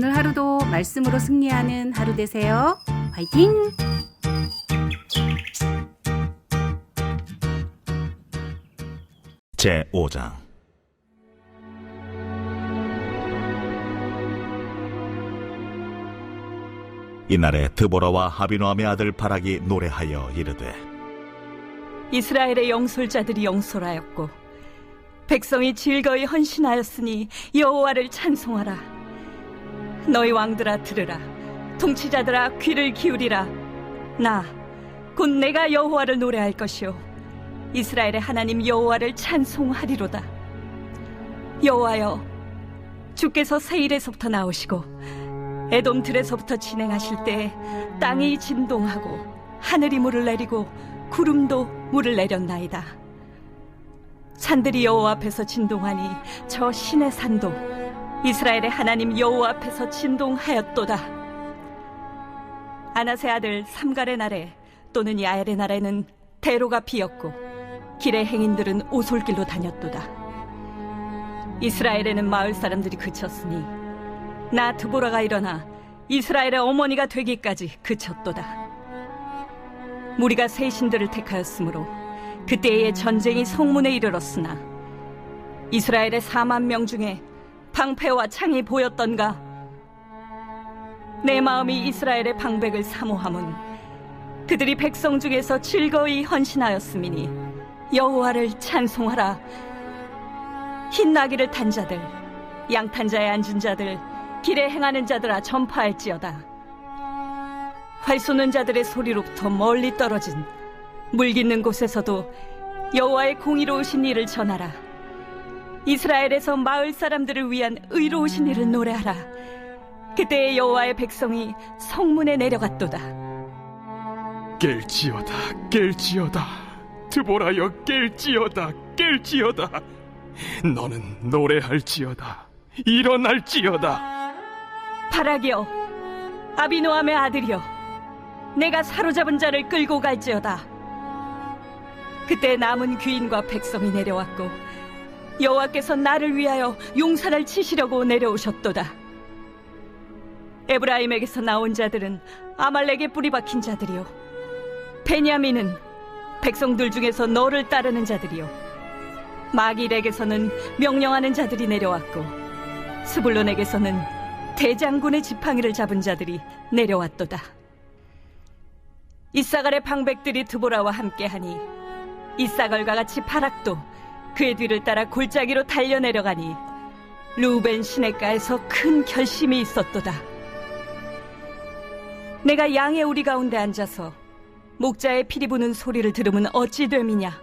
오늘 하루도 말씀으로 승리하는 하루 되세요. 화이팅! 제5장 이날에 드보라와 아비노함의 아들 바락이 노래하여 이르되 이스라엘의 영솔자들이 영솔하였고 백성이 즐거이 헌신하였으니 여호와를 찬송하라. 너희 왕들아 들으라. 통치자들아 귀를 기울이라. 나 곧 내가 여호와를 노래할 것이요 이스라엘의 하나님 여호와를 찬송하리로다. 여호와여, 주께서 세일에서부터 나오시고 에돔 들에서부터 진행하실 때 땅이 진동하고 하늘이 물을 내리고 구름도 물을 내렸나이다. 산들이 여호와 앞에서 진동하니 저 신의 산도 이스라엘의 하나님 여호와 앞에서 진동하였도다. 아나세 아들 삼갈의 날에 또는 야엘의 날에는 대로가 비었고 길의 행인들은 오솔길로 다녔도다. 이스라엘에는 마을 사람들이 그쳤으니 나 드보라가 일어나 이스라엘의 어머니가 되기까지 그쳤도다. 무리가 새 신들을 택하였으므로 그때의 전쟁이 성문에 이르렀으나 이스라엘의 4만 명 중에 방패와 창이 보였던가? 내 마음이 이스라엘의 방백을 사모함은 그들이 백성 중에서 즐거이 헌신하였음이니 여호와를 찬송하라. 흰 나귀를 탄 자들, 양탄 자에 앉은 자들, 길에 행하는 자들아 전파할지어다. 활 쏘는 자들의 소리로부터 멀리 떨어진 물 깃는 곳에서도 여호와의 공의로우신 일을 전하라. 이스라엘에서 마을 사람들을 위한 의로우신 일을 노래하라. 그때의 여호와의 백성이 성문에 내려갔도다. 깰지어다, 깰지어다. 드보라여, 깰지어다, 깰지어다. 너는 노래할지어다, 일어날지어다. 바락이여, 아비노함의 아들이여, 내가 사로잡은 자를 끌고 갈지어다. 그때 남은 귀인과 백성이 내려왔고 여호와께서 나를 위하여 용산을 치시려고 내려오셨도다. 에브라임에게서 나온 자들은 아말렉에 뿌리 박힌 자들이요 베냐민은 백성들 중에서 너를 따르는 자들이요 마길에게서는 명령하는 자들이 내려왔고 스불론에게서는 대장군의 지팡이를 잡은 자들이 내려왔도다. 이사갈의 방백들이 드보라와 함께하니 이사갈과 같이 바락도 그의 뒤를 따라 골짜기로 달려내려가니 루벤 시냇가에서 큰 결심이 있었도다. 내가 양의 우리 가운데 앉아서 목자의 피리 부는 소리를 들으면 어찌 됨이냐.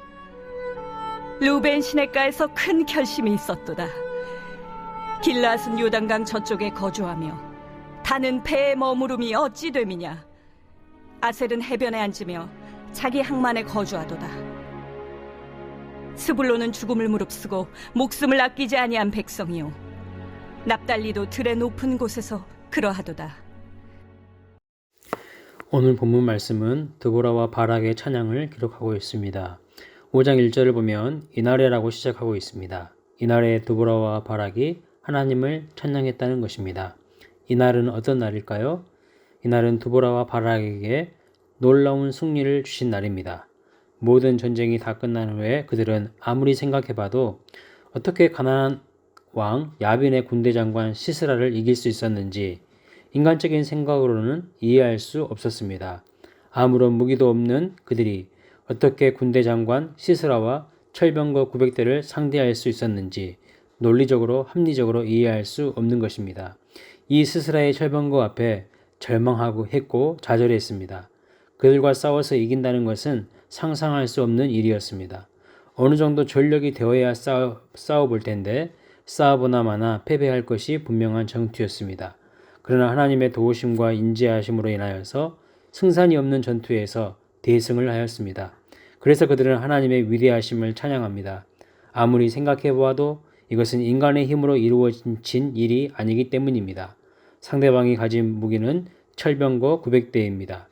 루벤 시냇가에서 큰 결심이 있었도다. 길앗은 요단강 저쪽에 거주하며 다는 배에 머무름이 어찌 됨이냐. 아셀은 해변에 앉으며 자기 항만에 거주하도다. 스불론은 죽음을 무릅쓰고 목숨을 아끼지 아니한 백성이요 납달리도 들의 높은 곳에서 그러하도다. 오늘 본문 말씀은 드보라와 바락의 찬양을 기록하고 있습니다. 5장 1절을 보면 이날에라고 시작하고 있습니다. 이날에 드보라와 바락이 하나님을 찬양했다는 것입니다. 이날은 어떤 날일까요? 이날은 드보라와 바락에게 놀라운 승리를 주신 날입니다. 모든 전쟁이 다 끝난 후에 그들은 아무리 생각해봐도 어떻게 가나안 왕 야빈의 군대 장관 시스라를 이길 수 있었는지 인간적인 생각으로는 이해할 수 없었습니다. 아무런 무기도 없는 그들이 어떻게 군대 장관 시스라와 철병거 900대를 상대할 수 있었는지 논리적으로 합리적으로 이해할 수 없는 것입니다. 이 시스라의 철병거 앞에 절망하고 했고 좌절했습니다. 그들과 싸워서 이긴다는 것은 상상할 수 없는 일이었습니다. 어느 정도 전력이 되어야 싸워볼 텐데 싸워보나 마나 패배할 것이 분명한 정투였습니다. 그러나 하나님의 도우심과 인지하심으로 인하여서 승산이 없는 전투에서 대승을 하였습니다. 그래서 그들은 하나님의 위대하심을 찬양합니다. 아무리 생각해보아도 이것은 인간의 힘으로 이루어진 일이 아니기 때문입니다. 상대방이 가진 무기는 철병거 900대입니다.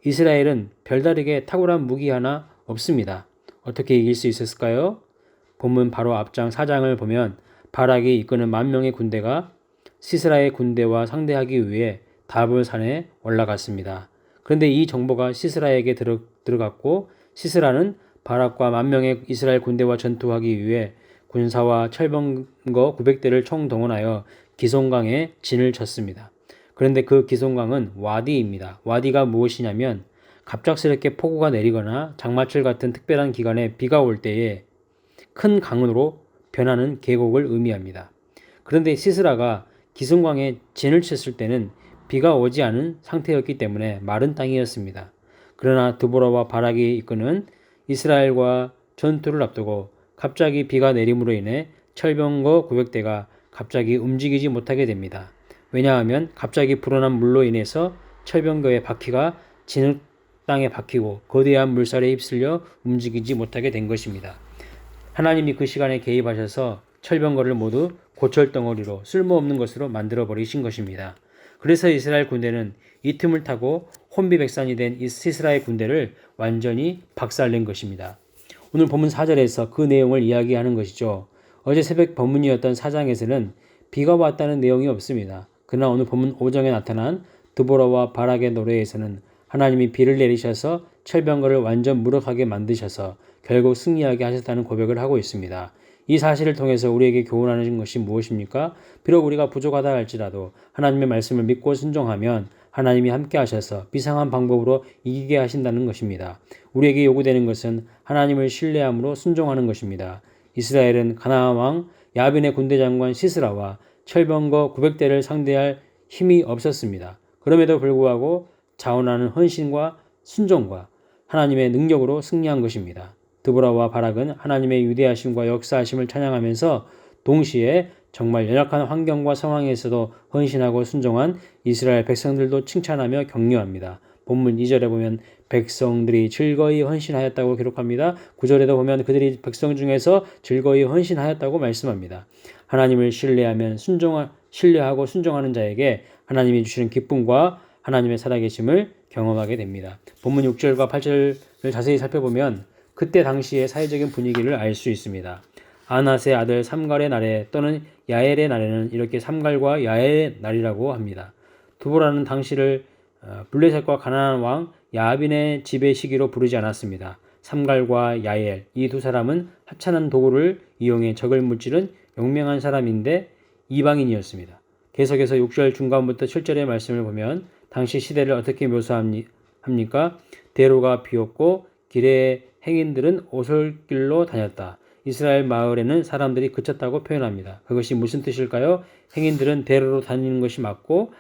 이스라엘은 별다르게 탁월한 무기 하나 없습니다. 어떻게 이길 수 있었을까요? 본문 바로 앞장 4장을 보면 바락이 이끄는 10,000명의 군대가 시스라의 군대와 상대하기 위해 다볼산에 올라갔습니다. 그런데 이 정보가 시스라에게 들어갔고 시스라는 바락과 10,000명의 이스라엘 군대와 전투하기 위해 군사와 철병거 900대를 총동원하여 기송강에 진을 쳤습니다. 그런데 그 기송강은 와디입니다. 와디가 무엇이냐면 갑작스럽게 폭우가 내리거나 장마철 같은 특별한 기간에 비가 올 때에 큰 강으로 변하는 계곡을 의미합니다. 그런데 시스라가 기송강에 진을 쳤을 때는 비가 오지 않은 상태였기 때문에 마른 땅이었습니다. 그러나 드보라와 바락이 이끄는 이스라엘과 전투를 앞두고 갑자기 비가 내림으로 인해 철병거 900대가 갑자기 움직이지 못하게 됩니다. 왜냐하면 갑자기 불어난 물로 인해서 철병거의 바퀴가 진흙 땅에 박히고 거대한 물살에 휩쓸려 움직이지 못하게 된 것입니다. 하나님이 그 시간에 개입하셔서 철병거를 모두 고철덩어리로 쓸모없는 것으로 만들어 버리신 것입니다. 그래서 이스라엘 군대는 이 틈을 타고 혼비백산이 된 시스라의 군대를 완전히 박살낸 것입니다. 오늘 본문 4절에서 그 내용을 이야기하는 것이죠. 어제 새벽 본문이었던 4장에서는 비가 왔다는 내용이 없습니다. 그러나 오늘 본문 5장에 나타난 드보라와 바락의 노래에서는 하나님이 비를 내리셔서 철병거를 완전 무력하게 만드셔서 결국 승리하게 하셨다는 고백을 하고 있습니다. 이 사실을 통해서 우리에게 교훈하는 것이 무엇입니까? 비록 우리가 부족하다 할지라도 하나님의 말씀을 믿고 순종하면 하나님이 함께 하셔서 비상한 방법으로 이기게 하신다는 것입니다. 우리에게 요구되는 것은 하나님을 신뢰함으로 순종하는 것입니다. 이스라엘은 가나안 왕 야빈의 군대 장관 시스라와 철병거 900대를 상대할 힘이 없었습니다. 그럼에도 불구하고 자원하는 헌신과 순종과 하나님의 능력으로 승리한 것입니다. 드보라와 바락은 하나님의 위대하심과 역사하심을 찬양하면서 동시에 정말 연약한 환경과 상황에서도 헌신하고 순종한 이스라엘 백성들도 칭찬하며 격려합니다. 본문 2절에 보면 백성들이 즐거이 헌신하였다고 기록합니다. 9절에도 보면 그들이 백성 중에서 즐거이 헌신하였다고 말씀합니다. 하나님을 신뢰하고 순종하는 자에게 하나님이 주시는 기쁨과 하나님의 살아계심을 경험하게 됩니다. 본문 6절과 8절을 자세히 살펴보면 그때 당시의 사회적인 분위기를 알 수 있습니다. 아낫의 아들 삼갈의 날에 또는 야엘의 날에는 이렇게 삼갈과 야엘의 날이라고 합니다. 드보라는 당시를 블레셋과 가나안 왕 야빈의 지배 시기로 부르지 않았습니다. 삼갈과 야엘 이 두 사람은 하찮은 도구를 이용해 적을 무찌른 용맹한 사람인데 이방인이었습니다. 계속해서 6절 중간부터 7절의 말씀을 보면 당시 시대를 어떻게 묘사합니까? 대로가 비었고 길의 행인들은 오솔길로 다녔다. 이스라엘 마을에는 사람들이 그쳤다고 표현합니다. 그것이 무슨 뜻일까요? 행인들은 대로로 다니는 것이 맞고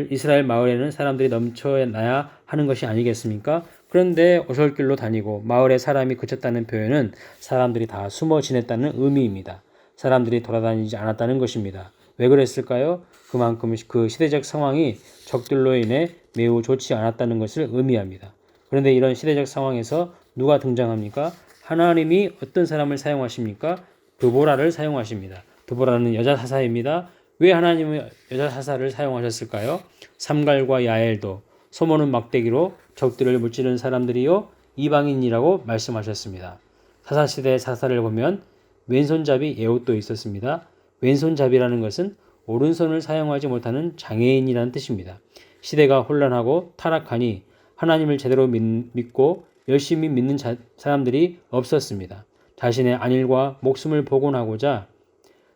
이스라엘 마을에는 사람들이 넘쳐나야 하는 것이 아니겠습니까? 그런데 오솔길로 다니고 마을에 사람이 그쳤다는 표현은 사람들이 다 숨어 지냈다는 의미입니다. 사람들이 돌아다니지 않았다는 것입니다. 왜 그랬을까요? 그만큼 그 시대적 상황이 적들로 인해 매우 좋지 않았다는 것을 의미합니다. 그런데 이런 시대적 상황에서 누가 등장합니까? 하나님이 어떤 사람을 사용하십니까? 드보라를 사용하십니다. 드보라는 여자 사사입니다. 왜 하나님은 여자 사사를 사용하셨을까요? 삼갈과 야엘도 소모는 막대기로 적들을 무찌른 사람들이요 이방인이라고 말씀하셨습니다. 사사시대의 사사를 보면 왼손잡이 에웃도 있었습니다. 왼손잡이라는 것은 오른손을 사용하지 못하는 장애인이라는 뜻입니다. 시대가 혼란하고 타락하니 하나님을 제대로 믿고 열심히 믿는 사람들이 없었습니다. 자신의 안일과 목숨을 복원하고자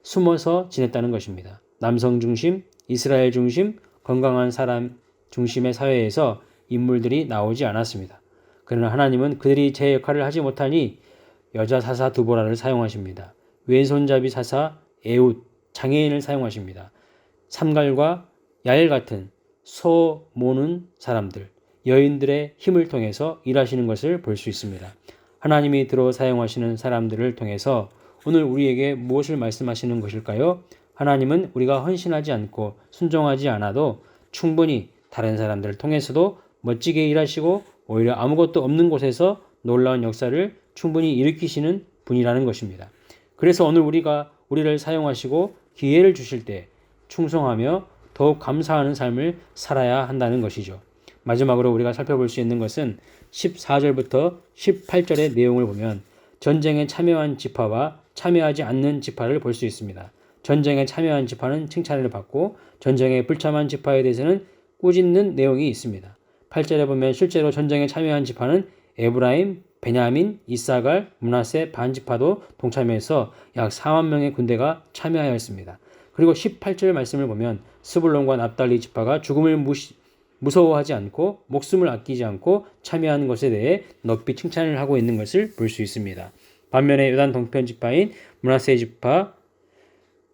숨어서 지냈다는 것입니다. 남성 중심, 이스라엘 중심, 건강한 사람 중심의 사회에서 인물들이 나오지 않았습니다. 그러나 하나님은 그들이 제 역할을 하지 못하니 여자 사사 드보라를 사용하십니다. 왼손잡이 사사 에웃, 장애인을 사용하십니다. 삼갈과 야엘 같은 소 모는 사람들, 여인들의 힘을 통해서 일하시는 것을 볼 수 있습니다. 하나님이 들어 사용하시는 사람들을 통해서 오늘 우리에게 무엇을 말씀하시는 것일까요? 하나님은 우리가 헌신하지 않고 순종하지 않아도 충분히 다른 사람들을 통해서도 멋지게 일하시고 오히려 아무것도 없는 곳에서 놀라운 역사를 충분히 일으키시는 분이라는 것입니다. 그래서 오늘 우리를 사용하시고 기회를 주실 때 충성하며 더욱 감사하는 삶을 살아야 한다는 것이죠. 마지막으로 우리가 살펴볼 수 있는 것은 14절부터 18절의 내용을 보면 전쟁에 참여한 지파와 참여하지 않는 지파를 볼 수 있습니다. 전쟁에 참여한 지파는 칭찬을 받고 전쟁에 불참한 지파에 대해서는 꾸짖는 내용이 있습니다. 8절에 보면 실제로 전쟁에 참여한 지파는 에브라임, 베냐민, 이사갈, 므낫세 반지파도 동참해서 약 4만 명의 군대가 참여하였습니다. 그리고 18절 말씀을 보면 스불론과 납달리 지파가 죽음을 무서워하지 않고 목숨을 아끼지 않고 참여하는 것에 대해 높이 칭찬을 하고 있는 것을 볼 수 있습니다. 반면에 요단 동편 지파인 므낫세 지파,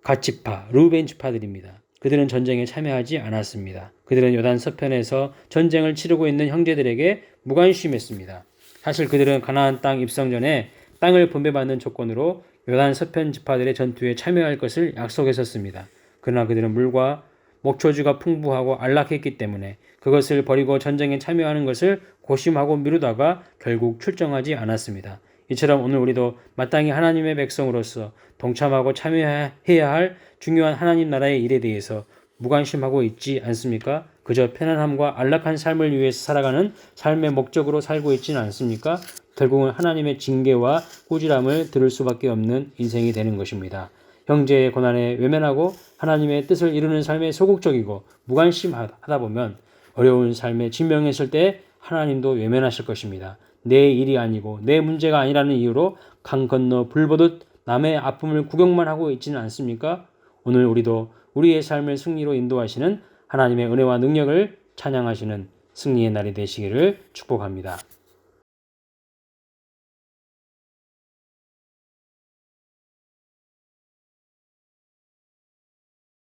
갓 지파, 루벤 지파들입니다. 그들은 전쟁에 참여하지 않았습니다. 그들은 요단 서편에서 전쟁을 치르고 있는 형제들에게 무관심했습니다. 사실 그들은 가나안 땅 입성 전에 땅을 분배받는 조건으로 요단 서편 지파들의 전투에 참여할 것을 약속했었습니다. 그러나 그들은 물과 목초지가 풍부하고 안락했기 때문에 그것을 버리고 전쟁에 참여하는 것을 고심하고 미루다가 결국 출정하지 않았습니다. 이처럼 오늘 우리도 마땅히 하나님의 백성으로서 동참하고 참여해야 할 중요한 하나님 나라의 일에 대해서 무관심하고 있지 않습니까? 그저 편안함과 안락한 삶을 위해서 살아가는 삶의 목적으로 살고 있지는 않습니까? 결국은 하나님의 징계와 꾸지람을 들을 수밖에 없는 인생이 되는 것입니다. 형제의 고난에 외면하고 하나님의 뜻을 이루는 삶에 소극적이고 무관심하다 보면 어려운 삶에 직면했을 때 하나님도 외면하실 것입니다. 내 일이 아니고 내 문제가 아니라는 이유로 강 건너 불 보듯 남의 아픔을 구경만 하고 있지는 않습니까? 오늘 우리도 우리의 삶을 승리로 인도하시는 하나님의 은혜와 능력을 찬양하시는 승리의 날이 되시기를 축복합니다.